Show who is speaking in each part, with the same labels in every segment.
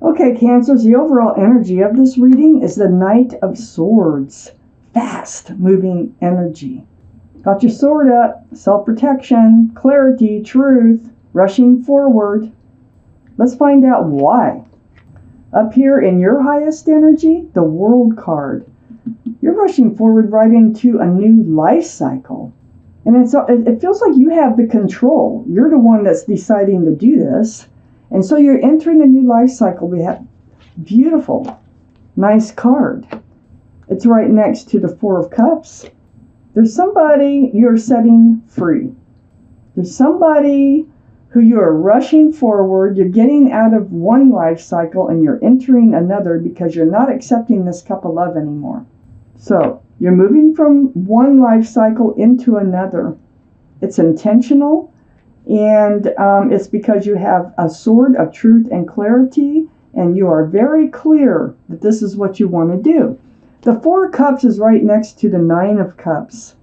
Speaker 1: Okay, Cancers, the overall energy of this reading is the Knight of Swords. Fast moving energy. Got your sword up, self-protection, clarity, truth, rushing forward. Let's find out why. Up here in your highest energy, the World card. You're rushing forward right into a new life cycle. And it feels like you have the control. You're the one that's deciding to do this. And so you're entering a new life cycle. We have beautiful, nice card. It's right next to the Four of Cups. There's somebody you're setting free. There's somebody who you are rushing forward. You're getting out of one life cycle and you're entering another because you're not accepting this cup of love anymore. So you're moving from one life cycle into another. It's intentional. And it's because you have a sword of truth and clarity, and you are very clear that this is what you want to do. The Four of Cups is right next to the Nine of Cups.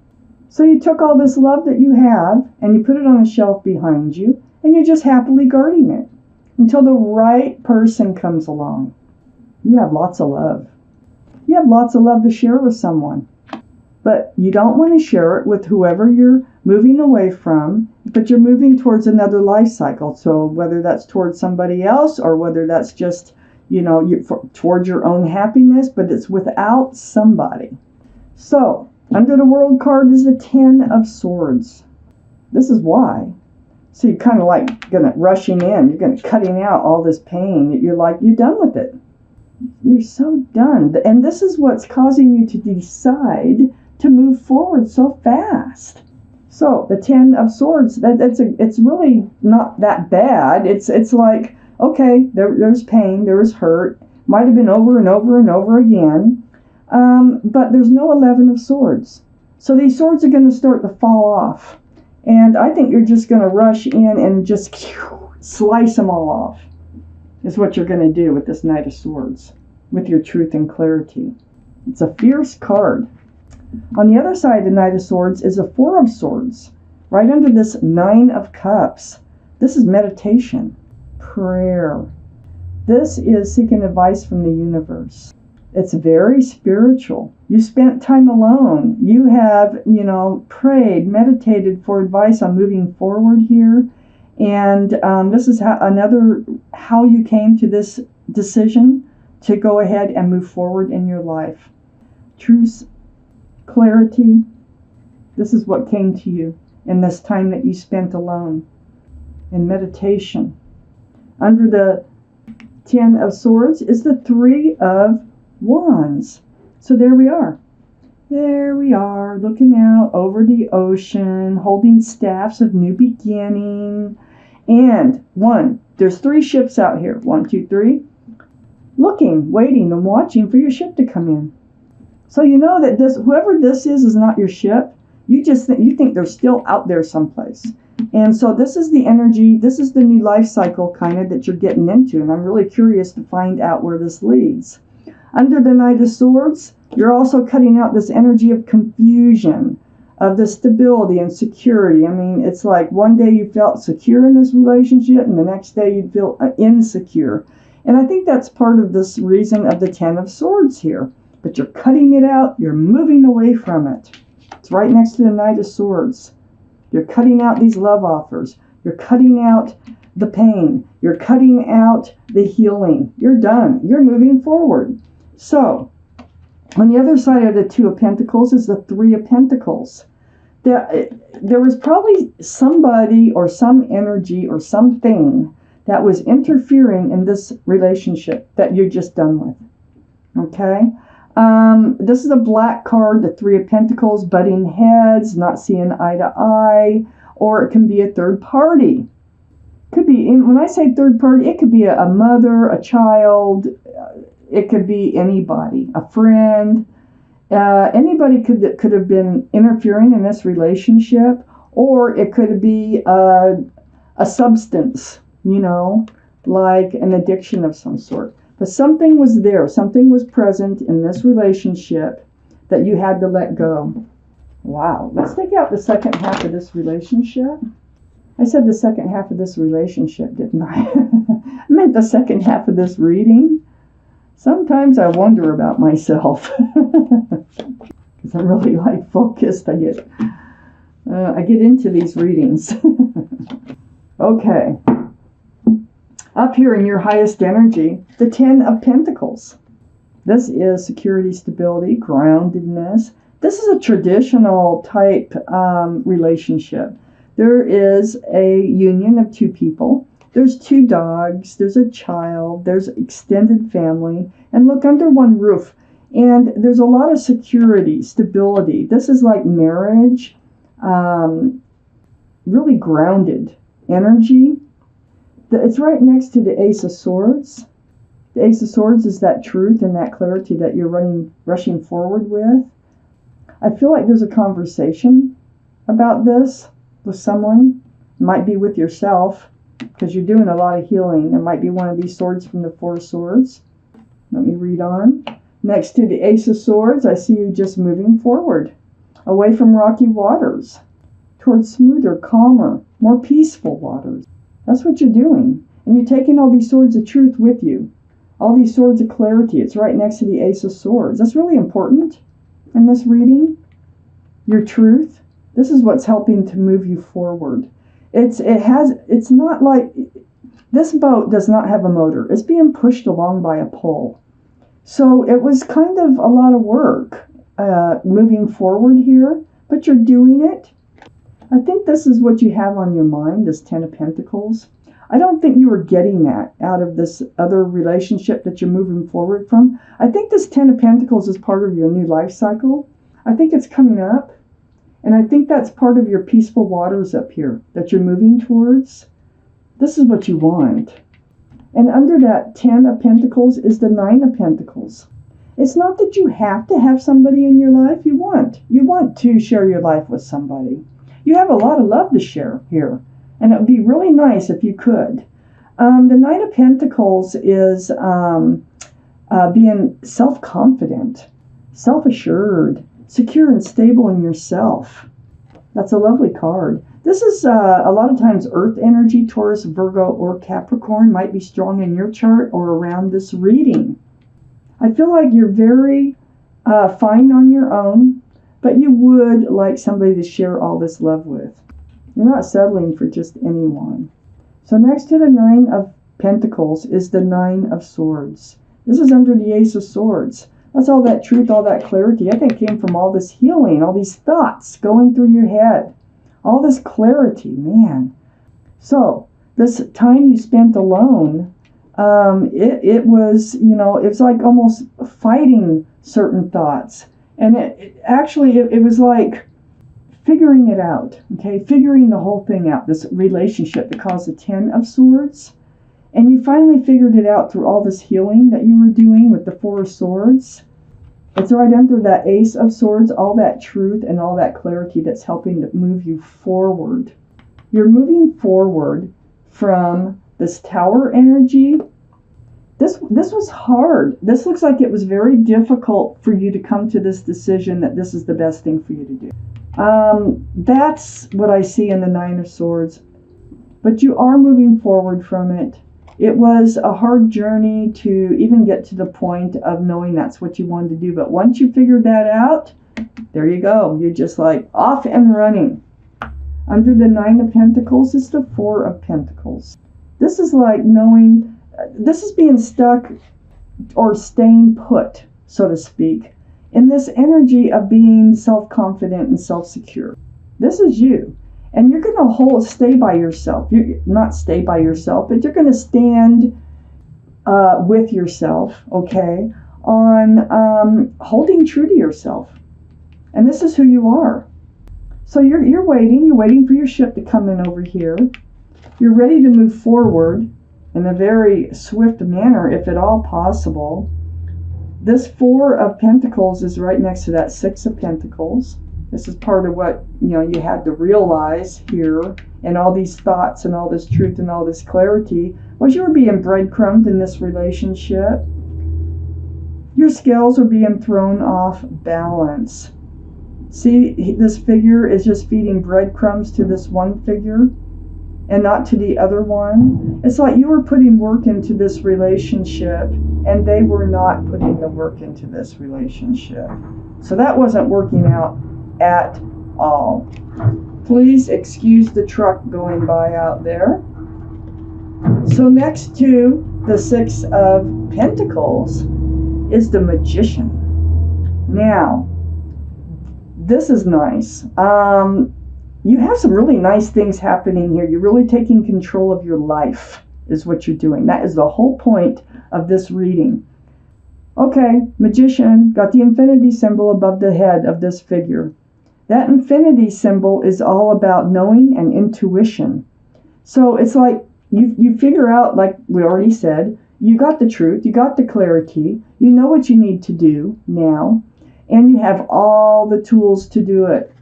Speaker 1: So you took all this love that you have, and you put it on a shelf behind you, and you're just happily guarding it until the right person comes along. You have lots of love. You have lots of love to share with someone. But you don't want to share it with whoever you're moving away from, but you're moving towards another life cycle. So whether that's towards somebody else or whether that's just, towards your own happiness, but it's without somebody. So under the World card is the Ten of Swords. This is why. So you're kind of like rushing in. You're cutting out all this pain. You're done with it. You're so done. And this is what's causing you to decide to move forward so fast. So the Ten of Swords, it's really not that bad. It's like, okay, there's pain, there was hurt, might have been over and over and over again, but there's no 11 of Swords. So these swords are going to start to fall off. And I think you're just going to rush in and just slice them all off, is what you're going to do with this Knight of Swords, with your truth and clarity. It's a fierce card. On the other side of the Knight of Swords is a Four of Swords, right under this Nine of Cups. This is meditation, prayer. This is seeking advice from the universe. It's very spiritual. You spent time alone. You have, prayed, meditated for advice on moving forward here. And this is how you came to this decision to go ahead and move forward in your life. Truth, clarity, this is what came to you in this time that you spent alone in meditation. Under the Ten of Swords is the Three of Wands. So there we are. There we are, looking out over the ocean, holding staffs of new beginning. And there's 3 ships out here. 1, 2, 3. Looking, waiting, and watching for your ship to come in. So you know that whoever this is not your ship. You think they're still out there someplace. And so this is the energy, this is the new life cycle kind of that you're getting into. And I'm really curious to find out where this leads. Under the Knight of Swords, you're also cutting out this energy of confusion, of the stability and security. I mean, it's like one day you felt secure in this relationship and the next day you'd feel insecure. And I think that's part of this reason of the Ten of Swords here. But you're cutting it out. You're moving away from it. It's right next to the Knight of Swords. You're cutting out these love offers. You're cutting out the pain. You're cutting out the healing. You're done. You're moving forward. So, on the other side of the Two of Pentacles is the Three of Pentacles. There was probably somebody or some energy or something that was interfering in this relationship that you're just done with. Okay? This is a black card, the Three of Pentacles, butting heads, not seeing eye to eye, or it can be a third party. Could be, when I say third party, it could be a mother, a child, it could be anybody, a friend. Anybody could have been interfering in this relationship, or it could be a substance, like an addiction of some sort. But something was there, something was present in this relationship that you had to let go. Wow, let's take out the second half of this relationship. I said the second half of this relationship, didn't I? meant the second half of this reading. Sometimes I wonder about myself because I'm really like focused. I get into these readings. Okay. Up here in your highest energy, the 10 of Pentacles. This is security, stability, groundedness. This is a traditional type relationship. There is a union of two people. There's two dogs. There's a child. There's extended family. And look, under one roof. And there's a lot of security, stability. This is like marriage, really grounded energy. It's right next to the Ace of Swords. The Ace of Swords is that truth and that clarity that you're rushing forward with. I feel like there's a conversation about this with someone. It might be with yourself because you're doing a lot of healing. It might be one of these swords from the Four of Swords. Let me read on. Next to the Ace of Swords, I see you just moving forward, away from rocky waters, towards smoother, calmer, more peaceful waters. That's what you're doing. And you're taking all these swords of truth with you. All these swords of clarity. It's right next to the Ace of Swords. That's really important in this reading. Your truth. This is what's helping to move you forward. It's not like, this boat does not have a motor. It's being pushed along by a pole. So it was kind of a lot of work moving forward here, but you're doing it. I think this is what you have on your mind, this 10 of Pentacles. I don't think you were getting that out of this other relationship that you're moving forward from. I think this 10 of Pentacles is part of your new life cycle. I think it's coming up. And I think that's part of your peaceful waters up here that you're moving towards. This is what you want. And under that 10 of Pentacles is the 9 of Pentacles. It's not that you have to have somebody in your life. You want to share your life with somebody. You have a lot of love to share here, and it would be really nice if you could. The 9 of Pentacles is being self-confident, self-assured, secure and stable in yourself. That's a lovely card. This is a lot of times Earth energy, Taurus, Virgo, or Capricorn might be strong in your chart or around this reading. I feel like you're very fine on your own, but you would like somebody to share all this love with. You're not settling for just anyone. So next to the 9 of Pentacles is the 9 of Swords. This is under the Ace of Swords. That's all that truth, all that clarity. I think came from all this healing, all these thoughts going through your head. All this clarity, man. So this time you spent alone, it was, it's like almost fighting certain thoughts. And it was like figuring it out, okay? Figuring the whole thing out, this relationship that caused the 10 of Swords. And you finally figured it out through all this healing that you were doing with the 4 of Swords. It's right under that Ace of Swords, all that truth and all that clarity that's helping to move you forward. You're moving forward from this Tower energy. This was hard. This looks like it was very difficult for you to come to this decision that this is the best thing for you to do. That's what I see in the 9 of Swords. But you are moving forward from it. It was a hard journey to even get to the point of knowing that's what you wanted to do. But once you figured that out, there you go. You're just like off and running. Under the 9 of Pentacles is the 4 of Pentacles. This is like knowing, this is being stuck or staying put, so to speak, in this energy of being self-confident and self-secure. This is you. And you're going to stay by yourself. You're not stay by yourself, but you're going to stand with yourself, okay, on holding true to yourself. And this is who you are. So you're waiting for your ship to come in over here. You're ready to move forward in a very swift manner, if at all possible. This 4 of Pentacles is right next to that 6 of Pentacles. This is part of what, you had to realize here, and all these thoughts and all this truth and all this clarity, was you were being breadcrumbed in this relationship. Your scales are being thrown off balance. See, this figure is just feeding breadcrumbs to this one figure. and not to the other one. It's like you were putting work into this relationship and they were not putting the work into this relationship. So that wasn't working out at all. Please excuse the truck going by out there. So next to the Six of Pentacles is the Magician. Now, this is nice. You have some really nice things happening here. You're really taking control of your life is what you're doing. That is the whole point of this reading. Okay, Magician, got the infinity symbol above the head of this figure. That infinity symbol is all about knowing and intuition. So it's like you figure out, like we already said, you got the truth, you got the clarity, you know what you need to do now, and you have all the tools to do it.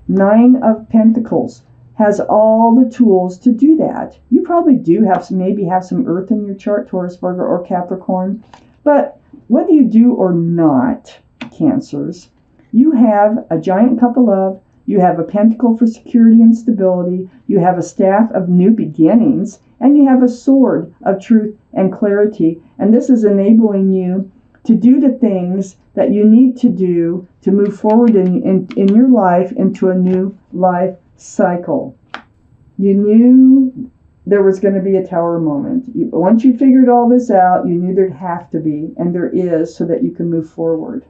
Speaker 1: Nine of Pentacles has all the tools to do that. You probably do maybe have some earth in your chart, Taurus, Virgo, or Capricorn. But whether you do or not, Cancers, you have a giant cup of love, you have a pentacle for security and stability, you have a staff of new beginnings, and you have a sword of truth and clarity. And this is enabling you to do the things that you need to do to move forward in your life into a new life cycle. You knew there was going to be a tower moment. Once you figured all this out, you knew there'd have to be, and there is, so that you can move forward.